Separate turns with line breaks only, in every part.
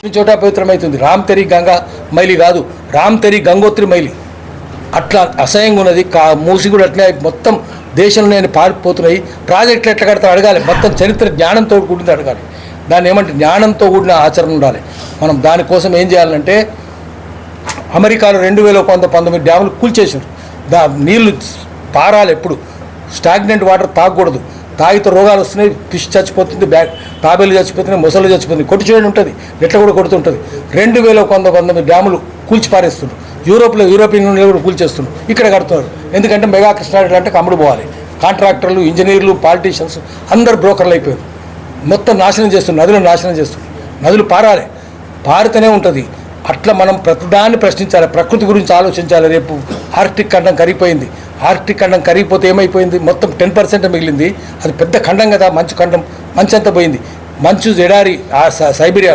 చోట పవిత్రమవుతుంది. రామ్ తెరి గంగా మైలి కాదు, రామ్ తెరి గంగోత్రి మైలి. అట్లా అసహ్యంగా ఉన్నది. మూసి కూడా అట్లే మొత్తం దేశంలో పారిపోతున్నాయి. ప్రాజెక్టులు ఎట్లా కడతారు అడగాలి. మొత్తం చరిత్ర జ్ఞానంతో కూడింది అడగాలి. దాన్ని ఏమంటే జ్ఞానంతో కూడిన ఆచరణ ఉండాలి. మనం దానికోసం ఏం చేయాలంటే అమెరికాలో 2119 డ్యాములు కూల్చేసారు. నీళ్లు పారాలి. ఎప్పుడు స్టాగ్నెంట్ వాటర్ తాగకూడదు. తాగితే రోగాలు వస్తున్నాయి. ఫిష్ చచ్చిపోతుంది, తాబేలు చచ్చిపోతున్నాయి, మొసలు చచ్చిపోతుంది. కొట్టి చేయడం ఉంటుంది, నెట్ల కూడా కొడుతుంటుంది. 2119 డ్యాములు కూల్చి పారేస్తున్నారు. యూరోపియన్ యూనియన్లో కూడా కూల్చేస్తున్నారు. ఇక్కడ కడుతున్నారు. ఎందుకంటే మెగా కృష్ణారెడ్డి అంటే అమ్ముడు పోవాలి. కాంట్రాక్టర్లు, ఇంజనీర్లు, పాలిటీషియన్స్ అందరు బ్రోకర్లు అయిపోయారు. మొత్తం నాశనం చేస్తున్నారు. నదులను నాశనం చేస్తున్నారు. నదులు పారాలి, పారితేనే ఉంటుంది. అట్లా మనం ప్రతిదాన్ని ప్రశ్నించాలి. ప్రకృతి గురించి ఆలోచించాలి. రేపు ఆర్కిటిక్ ఖండం కరిగిపోయింది. ఆర్కిటిక్ ఖండం కరిగిపోతే ఏమైపోయింది? మొత్తం 10% మిగిలింది. అది పెద్ద ఖండం కదా, మంచు ఖండం. మంచు అంతా పోయింది. మంచు ఎడారి సైబీరియా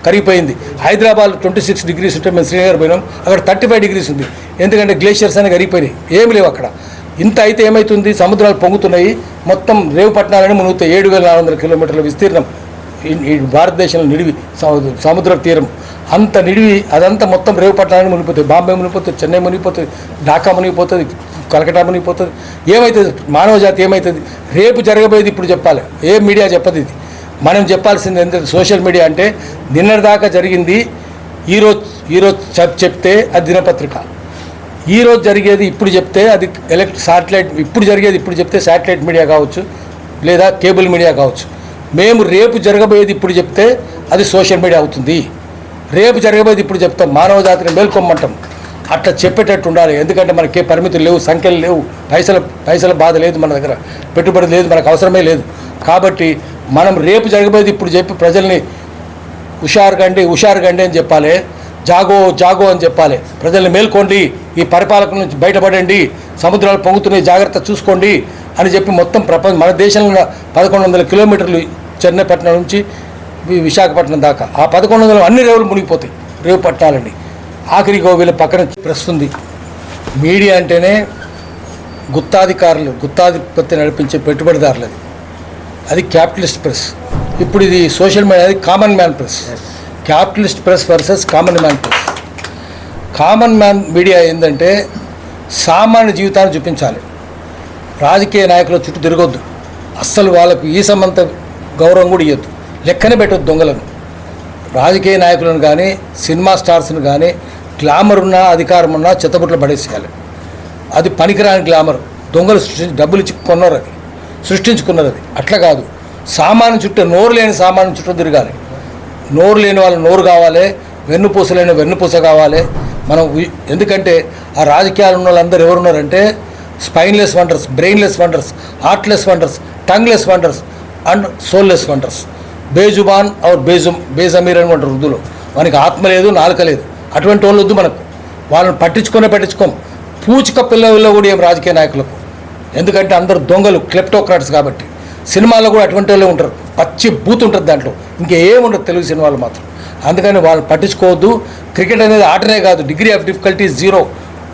కరిగిపోయింది. హైదరాబాద్ 26 degrees ఉంటే మేము శ్రీనగర్ పోయినాం, అక్కడ 35 degrees ఉంది. ఎందుకంటే గ్లేషియర్స్ అని కరిగిపోయినాయి. ఏమి లేవు అక్కడ. ఇంత అయితే ఏమవుతుంది? సముద్రాలు పొంగుతున్నాయి. మొత్తం రేవుపట్నాలని మునుగుతాయి. 7,400 కిలోమీటర్ల విస్తీర్ణం ఈ భారతదేశంలో నిడివి సముద్ర తీరం. అంత నిడివి అదంతా మొత్తం రేవుపట్నాలని మునిగిపోతుంది. బాంబే మునిగిపోతుంది, చెన్నై మునిగిపోతుంది, ఢాకా మునిగిపోతుంది, కలకటా మునిగిపోతుంది. ఏమవుతుంది? మానవ జాతి ఏమవుతుంది? రేపు జరగబోయేది ఇప్పుడు చెప్పాలి. ఏ మీడియా చెప్పదు. ఇది మనం చెప్పాల్సింది. ఎందుకంటే సోషల్ మీడియా అంటే నిన్నటిదాకా జరిగింది ఈరోజు చెప్తే అది దినపత్రిక. ఈరోజు జరిగేది ఇప్పుడు చెప్తే అది శాటిలైట్. ఇప్పుడు జరిగేది ఇప్పుడు చెప్తే శాటిలైట్ మీడియా కావచ్చు, లేదా కేబుల్ మీడియా కావచ్చు. మేము రేపు జరగబోయేది ఇప్పుడు చెప్తే అది సోషల్ మీడియా అవుతుంది. రేపు జరగబోయేది ఇప్పుడు చెప్తాం. మానవ జాతిని మేల్కొమ్మంటాం. అట్లా చెప్పేటట్టు ఉండాలి. ఎందుకంటే మనకే పరిమితులు లేవు, సంఖ్యలు లేవు, పైసల బాధ లేదు మన దగ్గర, పెట్టుబడి లేదు, మనకు అవసరమే లేదు. కాబట్టి మనం రేపు జరగబోయేది ఇప్పుడు చెప్పి ప్రజల్ని హుషారుగండి అని చెప్పాలి. జాగో అని చెప్పాలి. ప్రజల్ని మేల్కోండి, ఈ పరిపాలక నుంచి బయటపడండి, సముద్రాలు పొంగుతున్నాయి, జాగ్రత్త చూసుకోండి అని చెప్పి మొత్తం మన దేశంలో 1100 కిలోమీటర్లు చెన్నైపట్నం నుంచి విశాఖపట్నం దాకా. ఆ 1100 అన్ని రేవులు మునిగిపోతాయి. రేవు పట్టాలండి. ఆఖరికి వీళ్ళ పక్కన ప్రెస్ ఉంది. మీడియా అంటేనే గుత్తాధిపత్తి నడిపించే పెట్టుబడిదారులది. అది క్యాపిటలిస్ట్ ప్రెస్. ఇప్పుడు ఇది సోషల్ మీడియా, అది common man press. Capitalist press versus common man press. Common man media ఏంటంటే సామాన్య జీవితాన్ని చూపించాలి. రాజకీయ నాయకుల చుట్టూ తిరగొద్దు. అస్సలు వాళ్ళకు ఈ సమంత గౌరవం కూడా ఇవ్వద్దు. లెక్కనే పెట్టొద్దు దొంగలను. రాజకీయ నాయకులను కానీ, సినిమా స్టార్స్ని కానీ గ్లామర్ ఉన్నా, అధికారం ఉన్నా చెత్తబుట్లు పడేసేయాలి. అది పనికిరాని గ్లామర్. దొంగలు డబ్బులు ఇచ్చి కొన్నారు, అది సృష్టించుకున్నది. అది అట్లా కాదు. సామాన్య చుట్టూ, నోరు లేని సామాన్య చుట్టూ తిరగాలి. నోరు లేని వాళ్ళు నోరు కావాలి, వెన్నుపూస లేని వెన్నుపూస కావాలి. మనం ఎందుకంటే ఆ రాజకీయాలు ఉన్న వాళ్ళందరూ ఎవరున్నారంటే spineless wonders, brainless wonders, heartless wonders, tongueless wonders and soulless wonders. బేజుబాన్ ఆర్ బేజమీర్ అని అంటారు ఉర్దూలో. మనకి ఆత్మ లేదు, నాలుక లేదు. అటువంటి వాళ్ళు వద్దు మనకు. వాళ్ళని పట్టించుకోం. పూచిక పిల్లల్లో కూడా ఏం రాజకీయ నాయకులకు. ఎందుకంటే అందరూ దొంగలు, క్లెప్టోక్రాట్స్. కాబట్టి సినిమాల్లో కూడా అటువంటి వాళ్ళే ఉంటారు. పచ్చి బూత్ ఉంటుంది దాంట్లో. ఇంకేముండదు తెలుగు సినిమాలు మాత్రం. అందుకని వాళ్ళని పట్టించుకోవద్దు. క్రికెట్ అనేది ఆటనే కాదు. Degree of difficulty 0.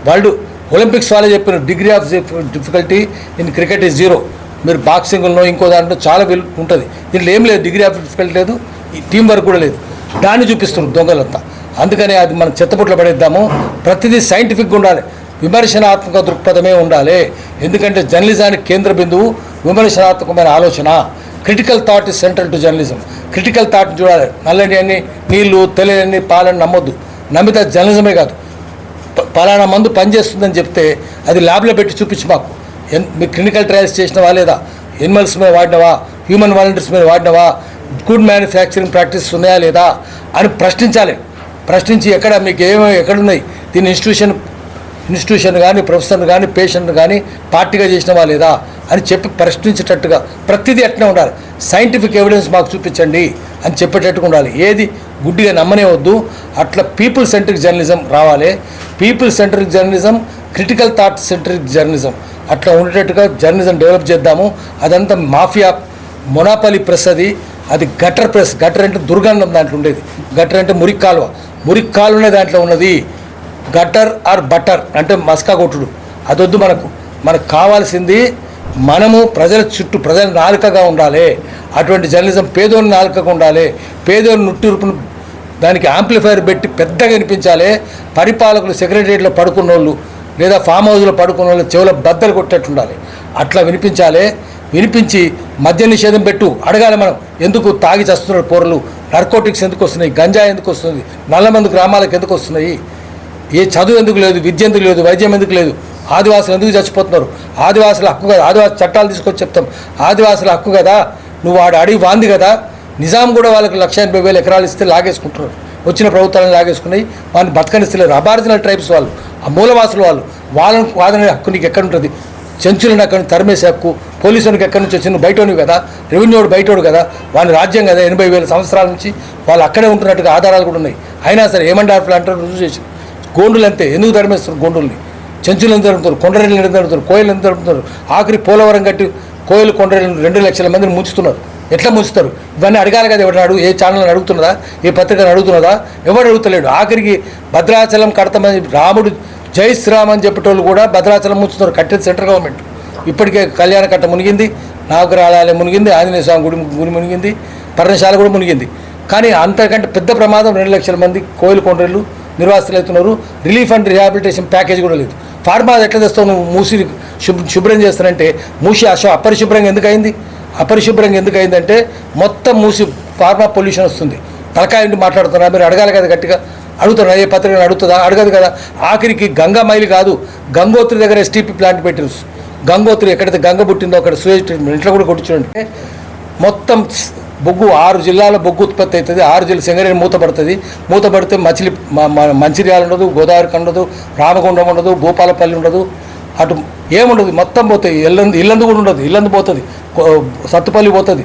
World Olympics వాళ్ళే చెప్పిన degree of difficulty in cricket is 0. మీరు బాక్సింగ్లో ఇంకో దాంట్లో చాలా ఉంటుంది. దీంట్లో ఏం లేదు, డిగ్రీ ఆఫ్ డిఫికల్టీ లేదు, టీం వర్క్ కూడా లేదు. దాన్ని చూపిస్తున్నారు దొంగలంతా. అందుకని అది మనం చెత్తపుట్లో పడేద్దాము. ప్రతిదీ సైంటిఫిక్గా ఉండాలి, విమర్శనాత్మక దృక్పథమే ఉండాలి. ఎందుకంటే జర్నలిజానికి కేంద్ర బిందువు విమర్శనాత్మకమైన ఆలోచన. Critical thought is central to journalism. Critical thought చూడాలి. నల్లని అన్ని నీళ్లు, తెలియని పాలని నమ్మొద్దు. నమ్మితే జర్నలిజమే కాదు. పలానా మందు పనిచేస్తుందని చెప్తే అది ల్యాబ్లో పెట్టి చూపించి మాకు మీరు క్లినికల్ ట్రయల్స్ చేసినవా లేదా, ఎనిమల్స్ మీద వాడినవా, హ్యూమన్ వాలంటీర్స్ మీద వాడినవా, గుడ్ మ్యానుఫ్యాక్చరింగ్ ప్రాక్టీస్ ఉన్నాయా లేదా అని ప్రశ్నించాలి. ప్రశ్నించి మీకు ఎక్కడున్నాయి, దీని ఇన్స్టిట్యూషన్ కానీ, ప్రొఫెసర్ కానీ, పేషెంట్ కానీ పార్టీగా చేసినవా లేదా అని చెప్పి ప్రశ్నించేటట్టుగా ప్రతిదీ అట్నే ఉండాలి. సైంటిఫిక్ ఎవిడెన్స్ మాకు చూపించండి అని చెప్పేటట్టుగా ఉండాలి. ఏది గుడ్డిగా నమ్మనే వద్దు. అట్లా పీపుల్ సెంట్రిక్ జర్నలిజం రావాలి. People centric journalism, critical thought centric journalism అట్లా ఉండేటట్టుగా జర్నలిజం డెవలప్ చేద్దాము. అదంతా మాఫియా మొనాపలి ప్రెస్. అది గటర్ ప్రెస్. గటర్ అంటే దుర్గంధం దాంట్లో ఉండేది. గటర్ అంటే మురికి కాలువనే దాంట్లో ఉన్నది. గటర్ ఆర్ బటర్ అంటే మస్కా కొట్టుడు అదొద్దు. మనకు కావాల్సింది మనము ప్రజల చుట్టూ, ప్రజల నాలుకగా ఉండాలి. అటువంటి జర్నలిజం పేదోని నాలుకగా ఉండాలి. పేదోని నుట్టిరుపును దానికి యాంప్లిఫైర్ పెట్టి పెద్దగా వినిపించాలి. పరిపాలకులు సెక్రటరియట్లో పడుకున్న వాళ్ళు లేదా ఫామ్ హౌస్లో పడుకున్న వాళ్ళు చెవుల బద్దలు కొట్టేట్టుండాలి. అట్లా వినిపించాలి. వినిపించి మద్య నిషేధం పెట్టు అడగాలి. మనం ఎందుకు తాగి చస్తున్నారు పోరలు, నార్కోటిక్స్ ఎందుకు వస్తున్నాయి, గంజా ఎందుకు వస్తుంది, నల్లమందు గ్రామాలకు ఎందుకు వస్తున్నాయి, ఏ చదువు ఎందుకు లేదు, విద్య ఎందుకు లేదు, వైద్యం ఎందుకు లేదు, ఆదివాసులు ఎందుకు చచ్చిపోతున్నారు, ఆదివాసుల హక్కు కదా, ఆదివాసి చట్టాలు తీసుకొచ్చి చెప్తాం, ఆదివాసుల హక్కు కదా, నువ్వు వాడు అడిగి వాంది కదా. నిజాం కూడా వాళ్ళకి 1,80,000 ఎకరాలు ఇస్తే లాగేసుకుంటున్నారు, వచ్చిన ప్రభుత్వాలను లాగేసుకున్నాయి, వాళ్ళని బతకనిస్తలేరు. అబారిజినల్ ట్రైబ్స్ వాళ్ళు, ఆ మూలవాసులు వాళ్ళని వాదన హక్కు నీకు ఎక్కడుంటుంది? చెంచులను అక్కడి నుంచి తరిమేసే హక్కు పోలీసులకు ఎక్కడి నుంచి వచ్చింది? బయటోడు కదా, రెవెన్యూడు బయటోడు కదా, వాళ్ళ రాజ్యం కదా, 80,000 సంవత్సరాల నుంచి వాళ్ళు అక్కడే ఉంటున్నట్టుగా ఆధారాలు కూడా ఉన్నాయి. అయినా సరే ఏమంటారు అంటారు, రుజువు చేసి గోండులు అంతే. ఎందుకు తరిమేస్తారు గోండుల్ని? చెంచులు ఎంత తరుపుతారు, కొండరేళ్ళు ఎంత తరుపుతారు, కోయలు ఎంత తరుపుతారు, ఆఖరి పోలవరం కట్టి కోయలు కొండరేళ్ళు 2 లక్షల మందిని ముంచుతున్నారు. ఎట్లా ముంచుతారు? ఇవన్నీ అడగాలి కదా. ఎవరిని అడుగు, ఏ ఛానల్ని అడుగుతున్నదా, ఏ పత్రికను అడుగుతున్నదా? ఎవరు అడుగుతలేడు. ఆఖరికి భద్రాచలం కడతామని రాముడు జై శ్రీరామ్ అని చెప్పేటోళ్ళు కూడా భద్రాచలం ముంచుతున్నారు. కట్టేది సెంట్రల్ గవర్నమెంట్. ఇప్పటికే కళ్యాణ కట్ట మునిగింది, నవగ్రహాలయం మునిగింది, ఆంజనేయ స్వామి గుడి మునిగింది, పర్ణశాల కూడా మునిగింది. కానీ అంతకంటే పెద్ద ప్రమాదం 2 లక్షల మంది కోయిలు కొండలు నిర్వాసితులు అవుతున్నారు. రిలీఫ్ అండ్ రిహాబిలిటేషన్ ప్యాకేజ్ కూడా లేదు. ఫార్మా ఎట్లా తెస్తావు నువ్వు? మూసి శుభ్రం చేస్తానంటే మూసి అపరిశుభ్రంగా ఎందుకు అయింది? అపరిశుభ్రంగా ఎందుకు అయిందంటే మొత్తం మూసి ఫార్మా పొల్యూషన్ వస్తుంది. తలకాయ నుండి మాట్లాడుతున్నా, మీరు అడగాలి కదా, గట్టిగా అడుగుతున్నా. ఏ పత్రిక అడుగుతుందా? అడగదు కదా. ఆఖరికి గంగా మైలు కాదు, గంగోత్రి దగ్గర ఎస్టీపీ ప్లాంట్ పెట్టిన గంగోత్రి ఎక్కడైతే గంగ పుట్టిందో అక్కడ సూయేజ్ ట్రీట్మెంట్ ఇంట్లో కూడా కొట్టించండి. మొత్తం బొగ్గు 6 జిల్లాల బొగ్గు ఉత్పత్తి అవుతుంది. 6 జిల్లా సింగరేణి మూతపడుతుంది. మూతపడితే మంచిర్యాల ఉండదు, గోదావరి ఉండదు, రామగుండం ఉండదు, భూపాలపల్లి ఉండదు, అటు ఏముండదు, మొత్తం పోతాయి. ఇల్లందు కూడా ఉండదు, ఇల్లందు పోతుంది, సత్తుపల్లి పోతుంది,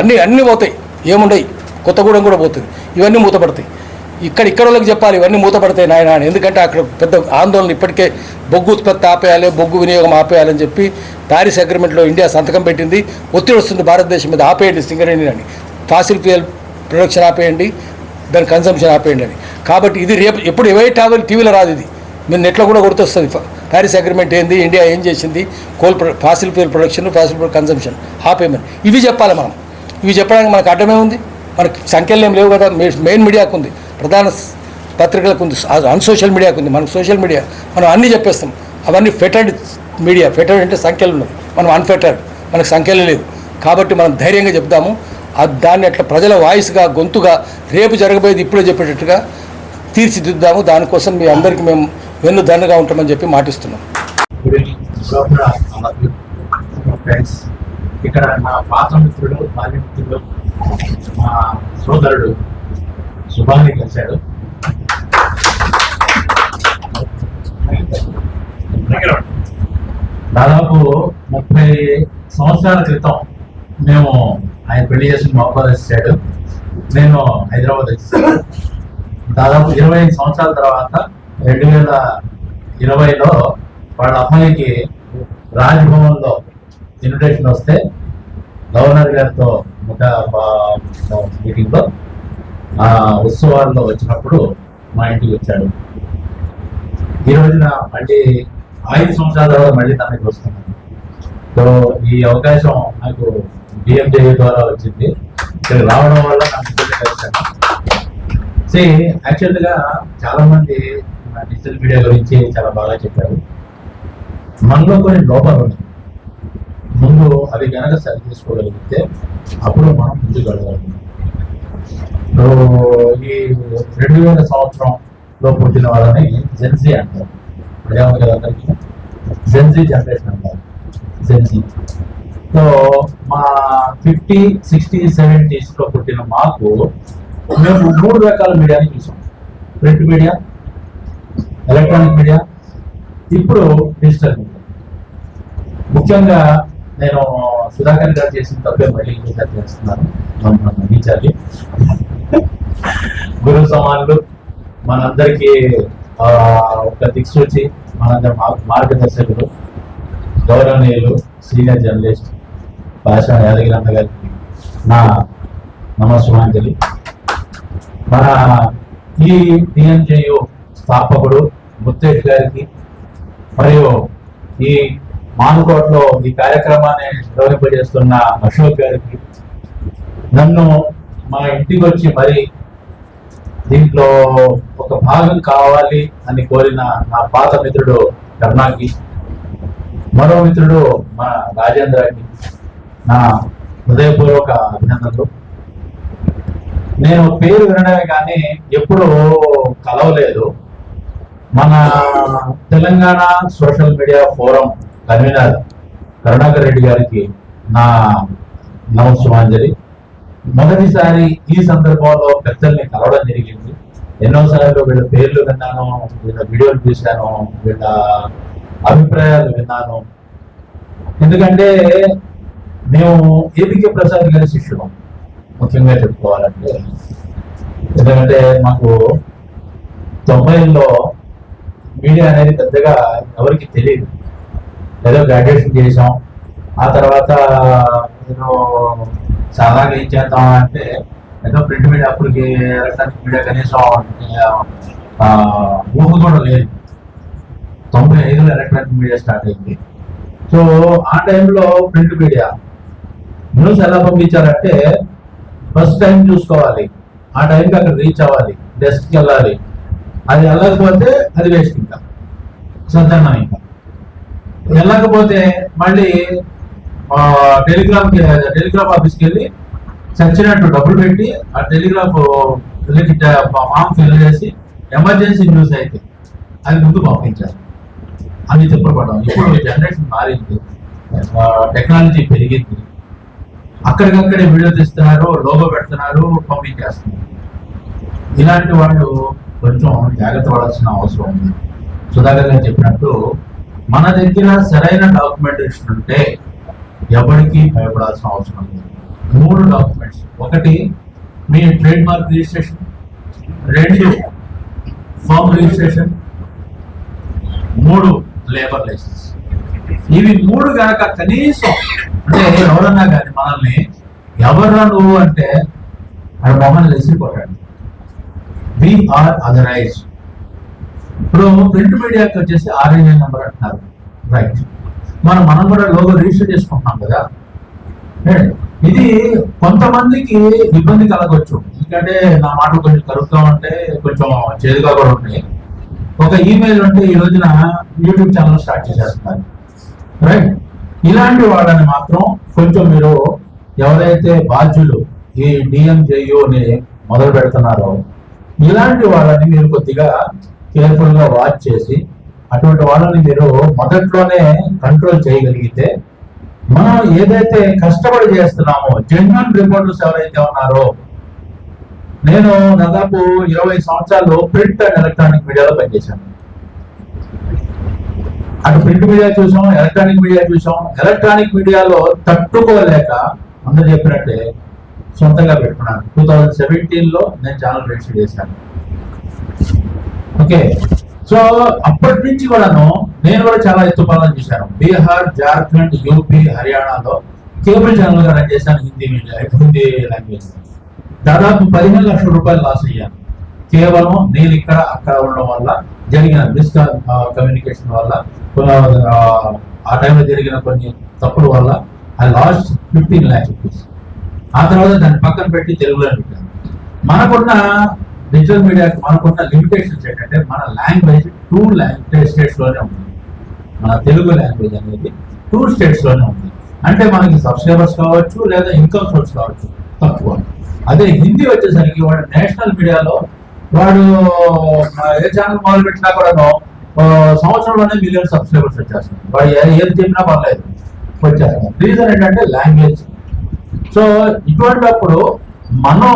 అన్నీ పోతాయి, ఏముండయి. కొత్తగూడెం కూడా పోతుంది. ఇవన్నీ మూతపడతాయి. ఇక్కడ వాళ్ళకి చెప్పాలి ఇవన్నీ మూతపడతాయి నాయన అని. ఎందుకంటే అక్కడ పెద్ద ఆందోళన ఇప్పటికే బొగ్గు ఉత్పత్తి ఆపేయాలి, బొగ్గు వినియోగం ఆపేయాలని చెప్పి ప్యారిస్ అగ్రిమెంట్లో ఇండియా సంతకం పెట్టింది. ఒత్తిడి వస్తుంది భారతదేశం మీద, ఆపేయండి సింగరేణి అని, ఫాసిల్ ఫ్యూయల్ ప్రొడక్షన్ ఆపేయండి, దాని కన్సంప్షన్ ఆపేయండి అని. కాబట్టి ఇది రేపు ఎప్పుడు ఎవరి టీవీలో రాదు, ఇది మీరు నెట్లో కూడా కొడుతొస్తుంది. ప్యారిస్ అగ్రిమెంట్ ఏంది, ఇండియా ఏం చేసింది, fossil fuel production, fossil fuel consumption ఆపేయమని ఇవి చెప్పాలి మనం. ఇవి చెప్పడానికి మనకు అడ్డమే ఉంది? మనకు సంఖ్యలు ఏం లేవు కదా. మెయిన్ మీడియాకు ఉంది, ప్రధాన పత్రికలకు ఉంది, అన్సోషల్ మీడియాకు ఉంది. మనకు సోషల్ మీడియా మనం అన్నీ చెప్పేస్తాం. అవన్నీ ఫెటర్డ్ మీడియా. ఫెటర్డ్ అంటే సంఖ్యలు ఉన్నది, మనం అన్ఫెటర్డ్, మనకు సంఖ్యలు లేవు. కాబట్టి మనం ధైర్యంగా చెప్దాము. దాన్ని అట్లా ప్రజల వాయిస్గా, గొంతుగా రేపు జరగబోయేది ఇప్పుడే చెప్పేటట్టుగా తీర్చిదిద్దాము. దానికోసం మీ అందరికీ మేము వెన్నుదన్నుగా ఉంటామని చెప్పి మాటిస్తున్నాం.
ఇక్కడ నా పాత మిత్రుడు, బాల్య మిత్రుడు, మా సోదరుడు సుభాని కలిశాడు. దాదాపు 30 సంవత్సరాల క్రితం మేము ఆయన పెళ్లి చేసిన మహబాద్ వచ్చాడు, నేను హైదరాబాద్ వచ్చేసాను. దాదాపు 25 సంవత్సరాల తర్వాత 2020లో వాళ్ళ అమ్మాయికి రాజ్భవన్లో ఇన్విటేషన్ వస్తే గవర్నర్ గారితో మీటింగ్లో ఆ ఉత్సవాల్లో వచ్చినప్పుడు మా ఇంటికి వచ్చాడు. ఈ రోజున మళ్ళీ 5 సంవత్సరాల తర్వాత మళ్ళీ తనకి వస్తున్నాను. సో ఈ అవకాశం నాకు డిఎంజే ద్వారా వచ్చింది. ఇక్కడ రావడం వల్ల నాకు కలిసాను. యాక్చువల్గా చాలా మంది డిజిటల్ మీడియా గురించి చాలా బాగా చెప్పారు. మనలో కొన్ని లోపాలు ఉన్నాయి. ముందు అవి కనుక సరి చేసుకోగలిగితే అప్పుడు మనం ముందుకు వెళ్ళగలుగుతాం. ఈ 2000 సంవత్సరంలో పుట్టిన వాళ్ళని జెన్జీ అంటారు. అదేమో కదా అందరికీ జెన్జీ జనరేషన్ అంటారు. జెన్జీ. సో మా 50, 60, 70s పుట్టిన మాకు మేము 3 రకాల మీడియాని చూసాం. ప్రింట్ మీడియా, ఎలక్ట్రానిక్ మీడియా, ఇప్పుడు డిజిటల్ మీడియా. ముఖ్యంగా నేను సుధాకర్ గారు చేసిన తప్పే మళ్ళీ ఇంకోసారి చేస్తున్నాను. మన్నించాలి. గురు సమానులు, మనందరికీ ఒక దిక్సూచి, మనందరి మార్గదర్శకులు, గౌరవనీయులు, సీనియర్ జర్నలిస్ట్ భాషా యాదగిరి అన్న గారికి నా నమస్సుమాంజలి. మన ఈ టిఎన్జేయు స్థాపకుడు ముత్తేష్ గారికి మరియు ఈ మానుకోటలో ఈ కార్యక్రమాన్ని నిర్వహింపజేస్తున్న అశోక్ గారికి, నన్ను మా ఇంటికి వచ్చి మరి దీంట్లో ఒక భాగం కావాలి అని కోరిన నా పాత మిత్రుడు కర్ణాకి, మరో మిత్రుడు మా రాజేంద్రకి నా హృదయపూర్వక అభినందనలు. నేను పేరు వినడమే కానీ ఎప్పుడూ కలవలేదు. మన Telangana social media forum convener Karunakar Reddy గారికి నా నమస్సుమాంజలి. మొదటిసారి ఈ సందర్భంలో పెద్దల్ని కలవడం జరిగింది. ఎన్నోసార్లు వీళ్ళ పేర్లు విన్నాను, వీళ్ళ వీడియోలు చూశాను, వీళ్ళ అభిప్రాయాలు విన్నాను. ఎందుకంటే మేము ఏపీకే ప్రసాద్ గారి శిష్యులం ముఖ్యంగా చెప్పుకోవాలంటే. ఎందుకంటే మాకు 90ల్లో మీడియా అనేది పెద్దగా ఎవరికి తెలియదు. ఏదో గ్రాడ్యుయేషన్ చేసాం, ఆ తర్వాత ఏదో చాలా ఏం చేద్దాం అంటే ఏదో ప్రింట్ మీడియా, అప్పటికి ఎలక్ట్రానిక్ మీడియా కనీసం ఊహ కూడా లేదు. 95లో ఎలక్ట్రానిక్ మీడియా స్టార్ట్ అయింది. సో ఆ టైంలో ప్రింట్ మీడియా న్యూస్ ఎలా పంపించారంటే ఫస్ట్ టైం చూసుకోవాలి, ఆ టైంకి అక్కడ రీచ్ అవ్వాలి, డెస్క్కి వెళ్ళాలి. అది వెళ్ళకపోతే అది వేస్ట్, ఇంకా సత్యన్నం. ఇంకా వెళ్ళకపోతే మళ్ళీ టెలిగ్రాఫ్ ఆఫీస్కి వెళ్ళి చచ్చినట్టు డబ్బులు పెట్టి ఆ టెలిగ్రాఫ్ ఫామ్ ఫిల్ చేసి ఎమర్జెన్సీ న్యూస్ అయితే అది ముందు పంపించాలి. అది చెప్పబడ్డాం. ఇప్పుడు జనరేషన్ మారింది, టెక్నాలజీ పెరిగింది. అక్కడికక్కడే వీడియో తీస్తున్నారు, లోగో పెడుతున్నారు, పంపించేస్తున్నారు. ఇలాంటి వాళ్ళు కొంచెం జాగ్రత్త పడాల్సిన అవసరం ఉంది. సుధాకర్ గారు చెప్పినట్టు మన దగ్గర సరైన డాక్యుమెంటేషన్ ఉంటే ఎవరికి భయపడాల్సిన అవసరం లేదు. 3 డాక్యుమెంట్స్: ఒకటి మీ trade mark registration, 2 farm registration, 3 labour licence. ఇవి 3 కనుక కనీసం, అంటే ఎవరన్నా కానీ మనల్ని ఎవరన్నా నువ్వు అంటే అది మొహన్ లెసి కొట్టండి, వీఆర్ అథరైజ్డ్. ఇప్పుడు ప్రింట్ మీడియాకి వచ్చేసి RNA నెంబర్ అంటున్నారు, రైట్. మనం కూడా లోగో రిజిస్టర్ చేసుకుంటున్నాం కదా. ఇది కొంతమందికి ఇబ్బంది కలగవచ్చు, ఎందుకంటే నా మాట కొంచెం కరుగ్గా ఉంటే కొంచెం చేదుగా కూడా ఉంటాయి. ఒక ఈమెయిల్ ఉంటే ఈ రోజున యూట్యూబ్ ఛానల్ స్టార్ట్ చేసేస్తున్నారు, రైట్. ఇలాంటి వాళ్ళని మాత్రం కొంచెం మీరు ఎవరైతే బాధ్యులు ఈ DMJUని మొదలు పెడుతున్నారో ఇలాంటి వాళ్ళని మీరు కొద్దిగా కేర్ఫుల్ గా వాచ్ చేసి అటువంటి వాళ్ళని మీరు మొదట్లోనే కంట్రోల్ చేయగలిగితే మనం ఏదైతే కష్టపడి చేస్తున్నామో జెన్యున్ రిపోర్టర్స్ ఎవరైతే ఉన్నారో, నేను దాదాపు 20 సంవత్సరాలు ప్రింట్ అండ్ ఎలక్ట్రానిక్ మీడియాలో పనిచేశాను. అటు ప్రింట్ మీడియా చూసాం, ఎలక్ట్రానిక్ మీడియా చూసాం. ఎలక్ట్రానిక్ మీడియాలో తట్టుకోలేక అందరూ చెప్పినట్టే సొంతంగా పెట్టుకున్నాను. 2017లో నేను ఛానల్ రిజిస్టర్ చేశాను. ఓకే, సో అప్పటి నుంచి కూడాను నేను కూడా చాలా ఎత్తుపాలను చూశాను. బీహార్, జార్ఖండ్, యూపీ, హర్యానాలో కేబుల్ ఛానల్ గా రన్ చేశాను. హిందీ లాంగ్వేజ్ దాదాపు 15 లక్షల రూపాయలు లాస్ అయ్యాను. కేవలం నేను ఇక్కడ అక్కడ ఉండడం వల్ల జరిగిన కమ్యూనికేషన్ వల్ల, ఆ టైంలో జరిగిన కొన్ని తప్పుల వల్ల ఐ లాస్ట్ 15 lakhs rupees. ఆ తర్వాత దాన్ని పక్కన పెట్టి తెలుగులో పెట్టాను. మనకున్న డిజిటల్ మీడియాకి మనకున్న లిమిటేషన్స్ ఏంటంటే మన లాంగ్వేజ్ 2 states లోనే ఉంది. మన తెలుగు లాంగ్వేజ్ అనేది 2 states లోనే ఉంది. అంటే మనకి సబ్స్క్రైబర్స్ కావచ్చు లేదా ఇన్కమ్ సోర్స్ కావచ్చు తక్కువ. అదే హిందీ వచ్చేసరికి వాడు నేషనల్ మీడియాలో వాడు ఏ ఛానల్ మొదలు పెట్టినా కూడా సంవత్సరంలోనే 1 million సబ్స్క్రైబర్స్ వచ్చేస్తారు. వాడు ఏది చెప్పినా పర్లేదు వచ్చేస్తారు. రీజన్ ఏంటంటే లాంగ్వేజ్. సో ఇటువంటిప్పుడు మనం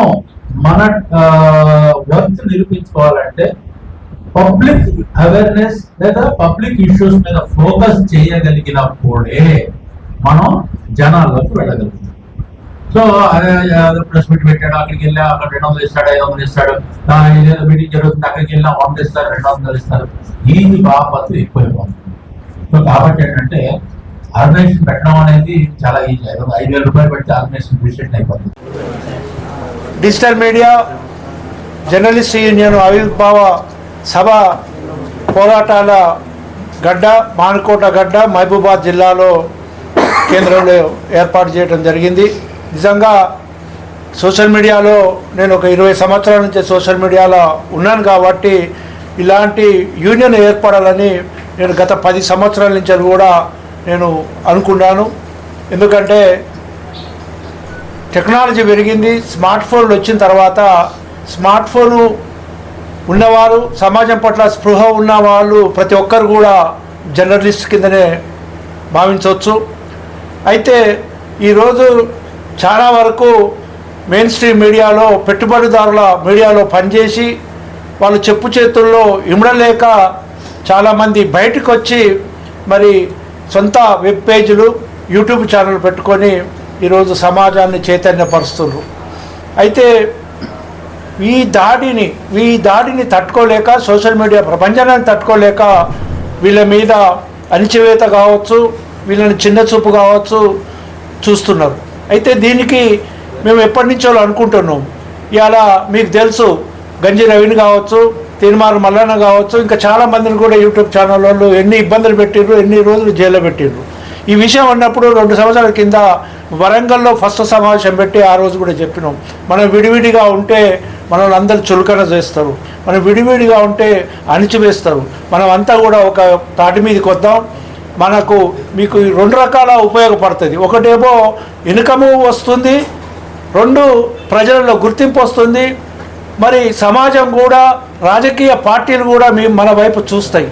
మన వర్క్ నిరూపించుకోవాలంటే పబ్లిక్ అవేర్నెస్ లేదా పబ్లిక్ ఇష్యూస్ మీద ఫోకస్ చేయగలిగినప్పుడే మనం జనాల్లోకి వెళ్ళగలుగుతాం. సో అదే ప్రెస్ మీట్ పెట్టాడు, అక్కడికి వెళ్ళా అక్కడ 200 ఇస్తాడు, 500 ఇస్తాడు, ఏదో మీటింగ్ జరుగుతుంది అక్కడికి వెళ్ళా 100 ఇస్తారు, 200 ఇస్తారు. ఈ బాపత్తు ఎక్కువైపోతుంది. సో కాబట్టి ఏంటంటే ఆర్గనైజేషన్ పెట్టడం అనేది చాలా ఈజీ. 5,000 రూపాయలు పెడితే ఆర్గనైజేషన్ రిజిస్ట్రేషన్ అయిపోతుంది.
డిజిటల్ మీడియా జర్నలిస్ట్ యూనియన్ ఆవిర్భావ సభ పోరాటాల గడ్డ, మానుకోట గడ్డ, మహబూబాద్ జిల్లాలో కేంద్రంలో ఏర్పాటు చేయడం జరిగింది. నిజంగా సోషల్ మీడియాలో నేను ఒక 20 సంవత్సరాల నుంచి సోషల్ మీడియాలో ఉన్నాను కాబట్టి ఇలాంటి యూనియన్ ఏర్పడాలని నేను గత 10 సంవత్సరాల నుంచి కూడా నేను అనుకున్నాను. ఎందుకంటే టెక్నాలజీ పెరిగింది, స్మార్ట్ ఫోన్లు వచ్చిన తర్వాత స్మార్ట్ ఫోను ఉన్నవారు, సమాజం పట్ల స్పృహ ఉన్న వాళ్ళు ప్రతి ఒక్కరు కూడా జర్నలిస్ట్ కిందనే భావించవచ్చు. అయితే ఈరోజు చాలా వరకు మెయిన్ స్ట్రీమ్ మీడియాలో పెట్టుబడిదారుల మీడియాలో పనిచేసి వాళ్ళు చెప్పు చేతుల్లో ఇమడలేక చాలామంది బయటకు వచ్చి మరి సొంత వెబ్ పేజీలు, యూట్యూబ్ ఛానల్ పెట్టుకొని ఈరోజు సమాజాన్ని చైతన్యపరుస్తున్నారు. అయితే ఈ దాడిని తట్టుకోలేక, సోషల్ మీడియా ప్రపంచాన్ని తట్టుకోలేక వీళ్ళ మీద అణిచివేత కావచ్చు, వీళ్ళని చిన్న చూపు కావచ్చు చూస్తున్నారు. అయితే దీనికి మేము ఎప్పటి నుంచో అనుకుంటున్నాం. ఇవాళ మీకు తెలుసు గంజి రవిని కావచ్చు, తీర్మారు మల్లన్న కావచ్చు, ఇంకా చాలామందిని కూడా యూట్యూబ్ ఛానల్ వాళ్ళు ఎన్ని ఇబ్బందులు పెట్టిర్రు, ఎన్ని రోజులు జైల్లో పెట్టిర్రు. ఈ విషయం అన్నప్పుడు 2 సంవత్సరాల కింద వరంగల్లో ఫస్ట్ సమావేశం పెట్టి ఆ రోజు కూడా చెప్పినాం, మనం విడివిడిగా ఉంటే మనల్ని అందరూ చులకన చేస్తారు, మనం విడివిడిగా ఉంటే అణిచివేస్తారు, మనం అంతా కూడా ఒక తాటి మీదకి వద్దాం. మీకు 2 రకాల ఉపయోగపడుతుంది. ఒకటేమో ఇన్కము వస్తుంది, 2 ప్రజలలో గుర్తింపు వస్తుంది, మరి సమాజం కూడా, రాజకీయ పార్టీలు కూడా మన వైపు చూస్తాయి.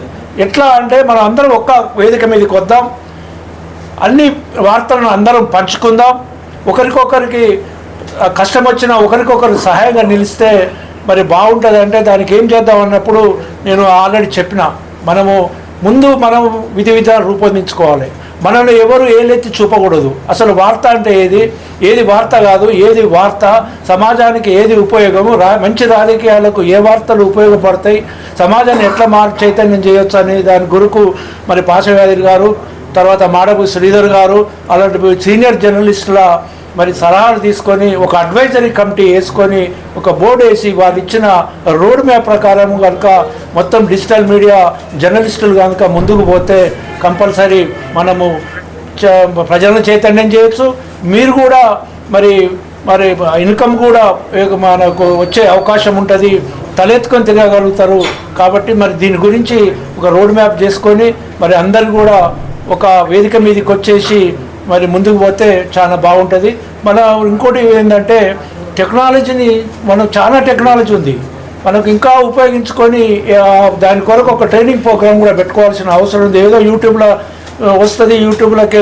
ఎట్లా అంటే మనం అందరం ఒక్క వేదిక మీదకి వద్దాం, అన్ని వార్తలను అందరం పంచుకుందాం, ఒకరికొకరికి కష్టం వచ్చినా ఒకరికొకరు సహాయంగా నిలిస్తే మరి బాగుంటుంది. అంటే దానికి ఏం చేద్దాం అన్నప్పుడు నేను ఆల్రెడీ చెప్పిన, మనం విధి విధాలు రూపొందించుకోవాలి. మనల్ని ఎవరు ఏలెత్తి చూపకూడదు. అసలు వార్త అంటే ఏది వార్త కాదు, ఏది వార్త, సమాజానికి ఏది ఉపయోగము, మంచి రాజకీయాలకు ఏ వార్తలు ఉపయోగపడతాయి, సమాజాన్ని ఎట్లా చైతన్యం చేయొచ్చు అనే దాని గురుకు మరి పాశవ్యాధి గారు, తర్వాత మాడపు శ్రీధర్ గారు అలాంటి సీనియర్ జర్నలిస్టుల మరి సలహాలు తీసుకొని ఒక అడ్వైజరీ కమిటీ వేసుకొని ఒక బోర్డు వేసి వాళ్ళు ఇచ్చిన రోడ్ మ్యాప్ ప్రకారం కనుక మొత్తం డిజిటల్ మీడియా జర్నలిస్టులు కనుక ముందుకు పోతే కంపల్సరీ మనము ప్రజలను చైతన్యం చేయొచ్చు. మీరు కూడా మరి ఇన్కమ్ కూడా మనకు వచ్చే అవకాశం ఉంటుంది, తలెత్తుకొని తిరగగలుగుతారు. కాబట్టి మరి దీని గురించి ఒక రోడ్ మ్యాప్ చేసుకొని మరి అందరు కూడా ఒక వేదిక మీదకి వచ్చేసి మరి ముందుకు పోతే చాలా బాగుంటుంది. ఇంకోటి ఏంటంటే టెక్నాలజీని చాలా టెక్నాలజీ ఉంది, మనకు ఇంకా ఉపయోగించుకొని దాని కొరకు ఒక ట్రైనింగ్ ప్రోగ్రామ్ కూడా పెట్టుకోవాల్సిన అవసరం ఉంది. ఏదో యూట్యూబ్లో వస్తుంది, యూట్యూబ్లోకి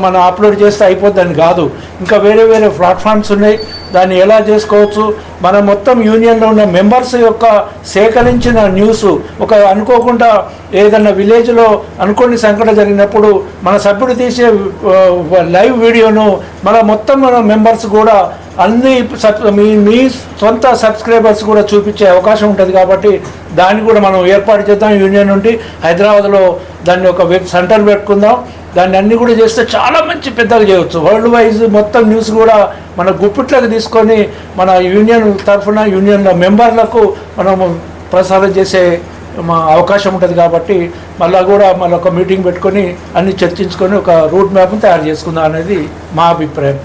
మనం అప్లోడ్ చేస్తే అయిపోద్దని కాదు, ఇంకా వేరే ప్లాట్ఫామ్స్ ఉన్నాయి, దాన్ని ఎలా చేసుకోవచ్చు. మన మొత్తం యూనియన్లో ఉన్న మెంబర్స్ యొక్క సేకరించిన న్యూస్ అనుకోకుండా ఏదన్నా విలేజ్లో అనుకోని సంఘటన జరిగినప్పుడు మన సభ్యుడు తీసే లైవ్ వీడియోను మన మెంబర్స్ కూడా అన్ని మీ సొంత సబ్స్క్రైబర్స్ కూడా చూపించే అవకాశం ఉంటుంది. కాబట్టి దాన్ని కూడా మనం ఏర్పాటు చేద్దాం. యూనియన్ నుండి హైదరాబాద్లో దాన్ని ఒక వెబ్ సెంటర్ పెట్టుకుందాం. దాన్ని అన్నీ కూడా చేస్తే చాలా మంచి పెద్దగా చేయవచ్చు. వరల్డ్ వైజ్ మొత్తం న్యూస్ కూడా మన గుప్పిట్లోకి తీసుకొని మన యూనియన్ తరఫున యూనియన్ మెంబర్లకు మనము ప్రసారం చేసే అవకాశం ఉంటుంది. కాబట్టి మళ్ళీ ఒక మీటింగ్ పెట్టుకొని అన్ని చర్చించుకొని ఒక రూట్ మ్యాప్ను తయారు చేసుకుందాం అనేది మా అభిప్రాయం.